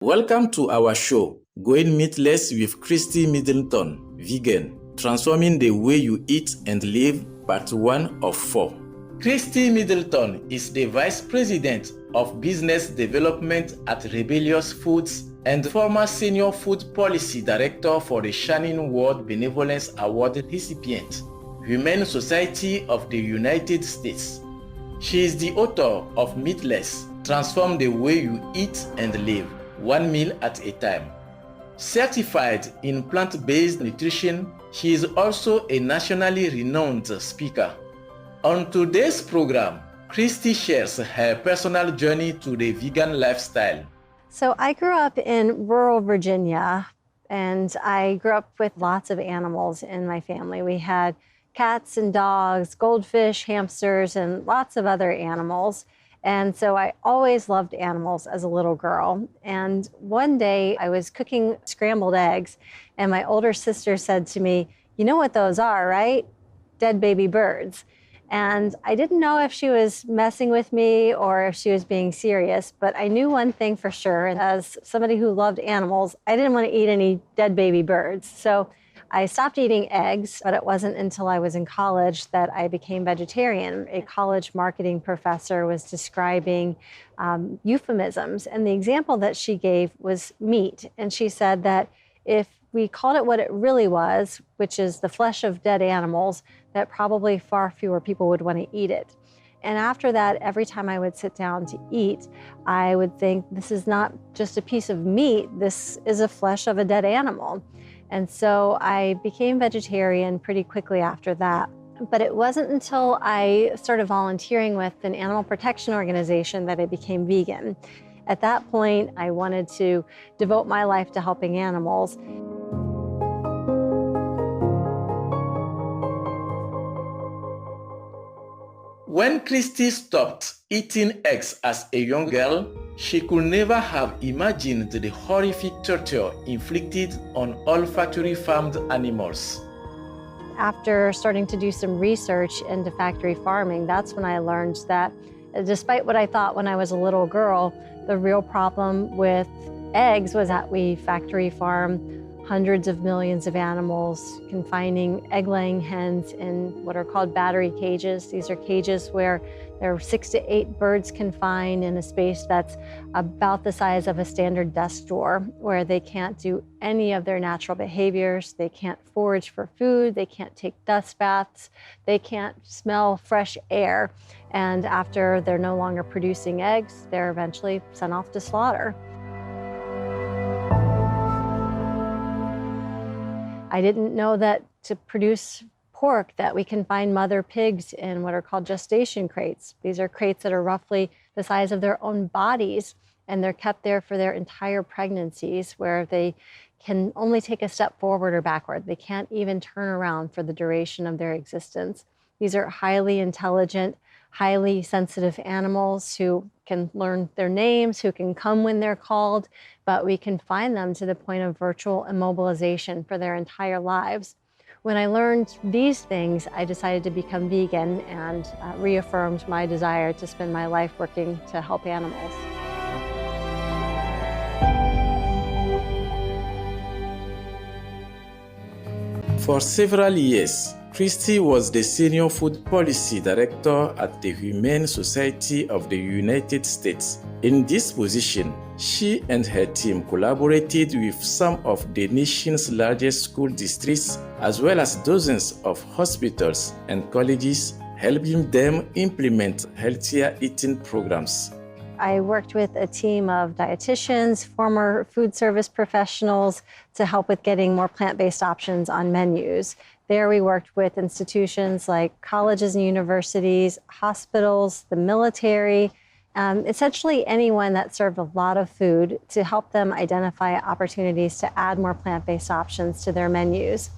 Welcome to our show, Going Meatless with Christy Middleton, Vegan, Transforming the Way You Eat and Live, Part 1 of 4. Christy Middleton is the Vice President of Business Development at Rebellious Foods and former Senior Food Policy Director for the Shining World Benevolence Award recipient, Humane Society of the United States. She is the author of Meatless, Transform the Way You Eat and Live, one meal at a time. Certified in plant-based nutrition, she is also a nationally renowned speaker. On today's program, Christy shares her personal journey to the vegan lifestyle. So I grew up in rural Virginia, and I grew up with lots of animals in my family. We had cats and dogs, goldfish, hamsters, and lots of other animals. And so I always loved animals as a little girl. And one day I was cooking scrambled eggs, and my older sister said to me, "You know what those are, right? Dead baby birds." And I didn't know if she was messing with me or if she was being serious, but I knew one thing for sure. And as somebody who loved animals, I didn't want to eat any dead baby birds. So I stopped eating eggs, but it wasn't until I was in college that I became vegetarian. A college marketing professor was describing euphemisms, and the example that she gave was meat. And she said that if we called it what it really was, which is the flesh of dead animals, that probably far fewer people would want to eat it. And after that, every time I would sit down to eat, I would think, this is not just a piece of meat, this is a flesh of a dead animal. And so I became vegetarian pretty quickly after that. But it wasn't until I started volunteering with an animal protection organization that I became vegan. At that point, I wanted to devote my life to helping animals. When Christy stopped eating eggs as a young girl, she could never have imagined the horrific torture inflicted on all factory farmed animals. After starting to do some research into factory farming, that's when I learned that despite what I thought when I was a little girl, the real problem with eggs was that we factory farm hundreds of millions of animals, confining egg-laying hens in what are called battery cages. These are cages where there are 6 to 8 birds confined in a space that's about the size of a standard desk drawer, where they can't do any of their natural behaviors. They can't forage for food. They can't take dust baths. They can't smell fresh air. And after they're no longer producing eggs, they're eventually sent off to slaughter. I didn't know that to produce pork that we can find mother pigs in what are called gestation crates. These are crates that are roughly the size of their own bodies, and they're kept there for their entire pregnancies, where they can only take a step forward or backward. They can't even turn around for the duration of their existence. These are highly intelligent, highly sensitive animals who can learn their names, who can come when they're called, but we can find them to the point of virtual immobilization for their entire lives. When I learned these things, I decided to become vegan and reaffirmed my desire to spend my life working to help animals. For several years, Christy was the Senior Food Policy Director at the Humane Society of the United States. In this position, she and her team collaborated with some of the nation's largest school districts, as well as dozens of hospitals and colleges, helping them implement healthier eating programs. I worked with a team of dietitians, former food service professionals, to help with getting more plant-based options on menus. There we worked with institutions like colleges and universities, hospitals, the military, essentially anyone that served a lot of food, to help them identify opportunities to add more plant-based options to their menus.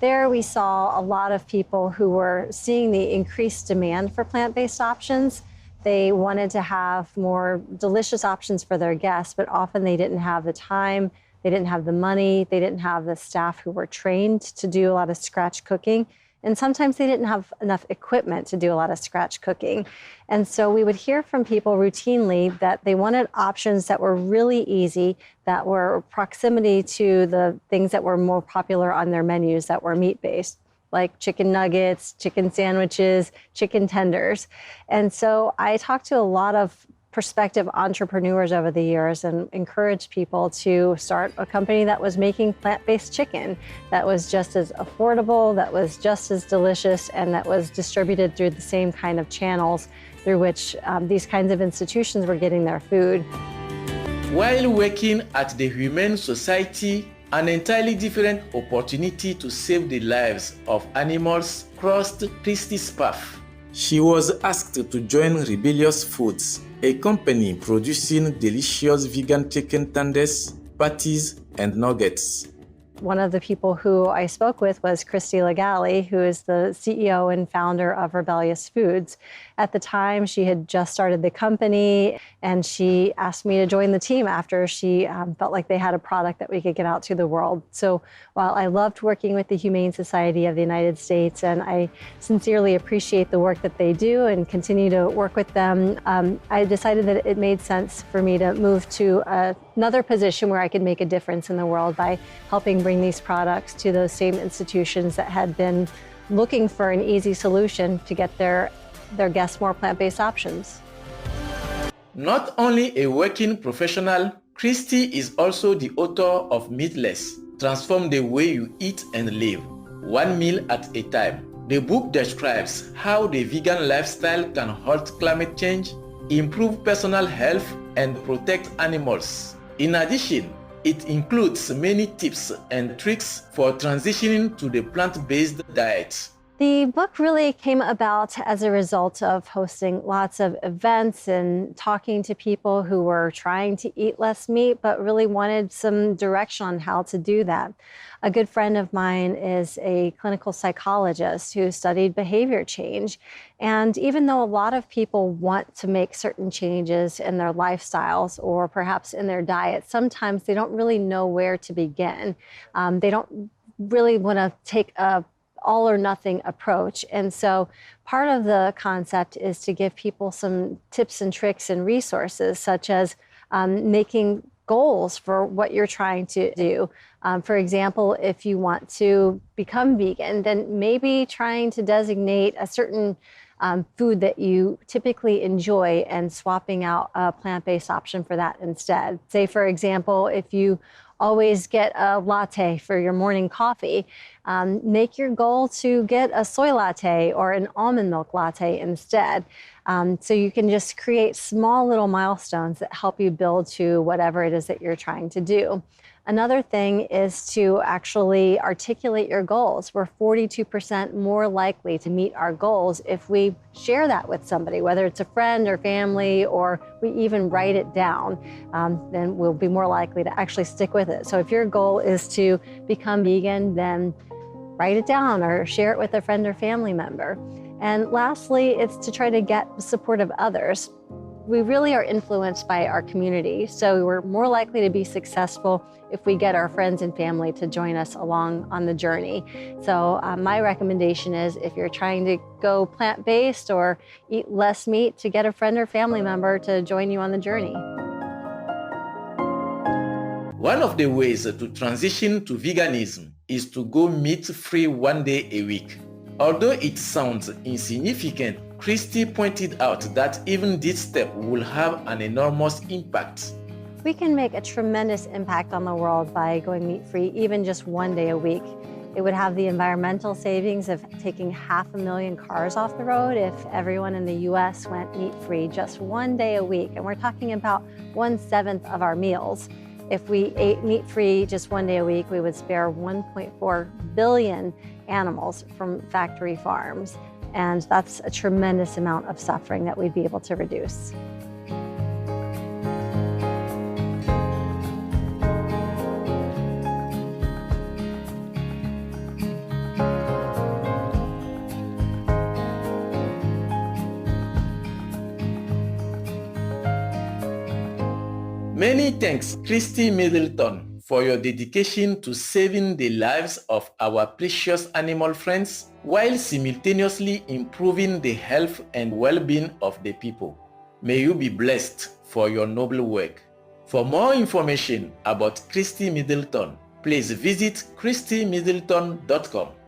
There we saw a lot of people who were seeing the increased demand for plant-based options. They wanted to have more delicious options for their guests, but often they didn't have the time, they didn't have the money, they didn't have the staff who were trained to do a lot of scratch cooking. And sometimes they didn't have enough equipment to do a lot of scratch cooking. And so we would hear from people routinely that they wanted options that were really easy, that were proximity to the things that were more popular on their menus that were meat-based, like chicken nuggets, chicken sandwiches, chicken tenders. And so I talked to a lot of prospective entrepreneurs over the years and encouraged people to start a company that was making plant-based chicken that was just as affordable, that was just as delicious, and that was distributed through the same kind of channels through which these kinds of institutions were getting their food. While working at the Humane Society, an entirely different opportunity to save the lives of animals crossed Christie's path. She was asked to join Rebellious Foods, a company producing delicious vegan chicken tenders, patties, and nuggets. One of the people who I spoke with was Christy Legali, who is the CEO and founder of Rebellious Foods. At the time, she had just started the company, and she asked me to join the team after she felt like they had a product that we could get out to the world. So while I loved working with the Humane Society of the United States, and I sincerely appreciate the work that they do and continue to work with them, I decided that it made sense for me to move to another position where I could make a difference in the world by helping bring these products to those same institutions that had been looking for an easy solution to get their guests more plant-based options. Not only a working professional, Christy is also the author of Meatless: Transform the Way You Eat and Live, one meal at a time. The book describes how the vegan lifestyle can halt climate change, improve personal health, and protect animals. In addition, it includes many tips and tricks for transitioning to the plant-based diet. The book really came about as a result of hosting lots of events and talking to people who were trying to eat less meat, but really wanted some direction on how to do that. A good friend of mine is a clinical psychologist who studied behavior change. And even though a lot of people want to make certain changes in their lifestyles or perhaps in their diet, sometimes they don't really know where to begin. They don't really want to take a all or nothing approach. And so part of the concept is to give people some tips and tricks and resources, such as making goals for what you're trying to do. For example, if you want to become vegan, then maybe trying to designate a certain food that you typically enjoy and swapping out a plant-based option for that instead. Say, for example, if you always get a latte for your morning coffee, make your goal to get a soy latte or an almond milk latte instead. So you can just create small little milestones that help you build to whatever it is that you're trying to do. Another thing is to actually articulate your goals. We're 42% more likely to meet our goals if we share that with somebody, whether it's a friend or family, or we even write it down, then we'll be more likely to actually stick with it. So if your goal is to become vegan, then write it down or share it with a friend or family member. And lastly, it's to try to get the support of others. We really are influenced by our community, so we're more likely to be successful if we get our friends and family to join us along on the journey. So my recommendation is, if you're trying to go plant-based or eat less meat, to get a friend or family member to join you on the journey. One of the ways to transition to veganism is to go meat-free one day a week. Although it sounds insignificant, Christy pointed out that even this step will have an enormous impact. We can make a tremendous impact on the world by going meat-free even just one day a week. It would have the environmental savings of taking 500,000 cars off the road if everyone in the US went meat-free just one day a week. And we're talking about 1/7 of our meals. If we ate meat-free just one day a week, we would spare 1.4 billion animals from factory farms. And that's a tremendous amount of suffering that we'd be able to reduce. Many thanks, Christy Middleton, for your dedication to saving the lives of our precious animal friends while simultaneously improving the health and well-being of the people. May you be blessed for your noble work. For more information about Christy Middleton, please visit christymiddleton.com.